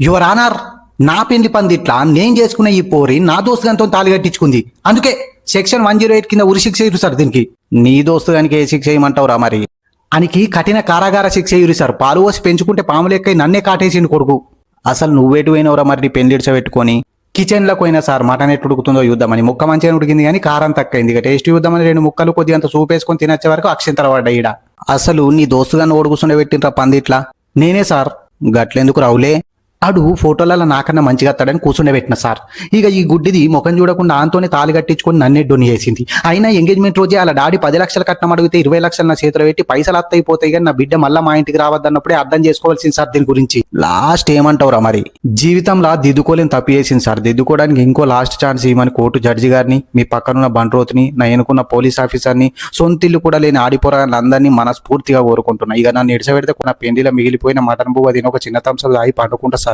Your honour, నా పెళ్లి పందిట్లా నేను చేసుకున్న ఈ పోరి నా దోస్తు గంతో తాళి కట్టించుకుంది. అందుకే సెక్షన్ 108 కింద ఉరి శిక్ష ఇరు సార్. దీనికి నీ దోస్తు గానికి ఏ శిక్ష ఇవ్వమంటావురా మరి? అనికి కఠిన కారాగార శిక్ష ఇరు సార్. పాలు పోసి పెంచుకుంటే పాములెక్కై నన్నే కాటేసిండు కొడుకు. అసలు నువ్వేటు పోయినవరా మరి? పెళ్లిడిచ పెట్టుకొని కిచెన్ లో పోయినా సార్ మటన్ ఎట్టు ఉడుకుతుందో చూద్దామని. ముక్క మంచిగా ఉడికింది కానీ కారం తక్కువైంది. ఇక టేస్ట్ చూద్దామని 2 ముక్కలు కొద్దిగా అంత సూపేసుకొని తినచ్చే వరకు అక్షంతర పడ్డా ఈడ. అసలు నీ దోస్తుగాన్ని ఓడుగుస్తుండే పెట్టినరా పందిట్లా? నేనే సార్. గట్లెందుకు రావులే, అడు ఫోటోలలో నాకన్నా మంచిగా అత్తాడని కూర్చుండే పెట్టిన సార్. ఇక ఈ గుడ్డిది ముఖం చూడకుండా ఆంతోనే తాళి కట్టించుకొని నన్నే డొని చేసింది. అయినా ఎంగేజ్మెంట్ రోజే అలా డాడీ 10 లక్షలు కట్నం అడిగితే 20 లక్షలు నా చేతిలో పెట్టి పైసలు అత్తయిపోతాయి కానీ నా బిడ్డ మళ్ళీ మా ఇంటికి రావద్దన్నప్పుడే అర్థం చేసుకోవాల్సింది సార్ దీని గురించి. లాస్ట్ ఏమంటావురా మరి? జీవితంలో దిద్దుకోలేని తప్పు చేసింది సార్. దిద్దుకోవడానికి ఇంకో లాస్ట్ ఛాన్స్ ఇవ్వమని కోర్టు జడ్జి గారిని, మీ పక్కనున్న బండ్రోత్ని, నా ఎన్నుకున్న పోలీస్ ఆఫీసర్ని, సొంతిల్లు కూడా లేని ఆడిపోరాళ్ళందరినీ మనస్ఫూర్తిగా కోరుకుంటున్నా. ఇక నన్ను ఇడిసబెడితే నా పెండిలో మిగిలిపోయిన మటన్ బువ్వ తిని ఒక చిన్న తంసలు తాగి పండుకుంటా సార్.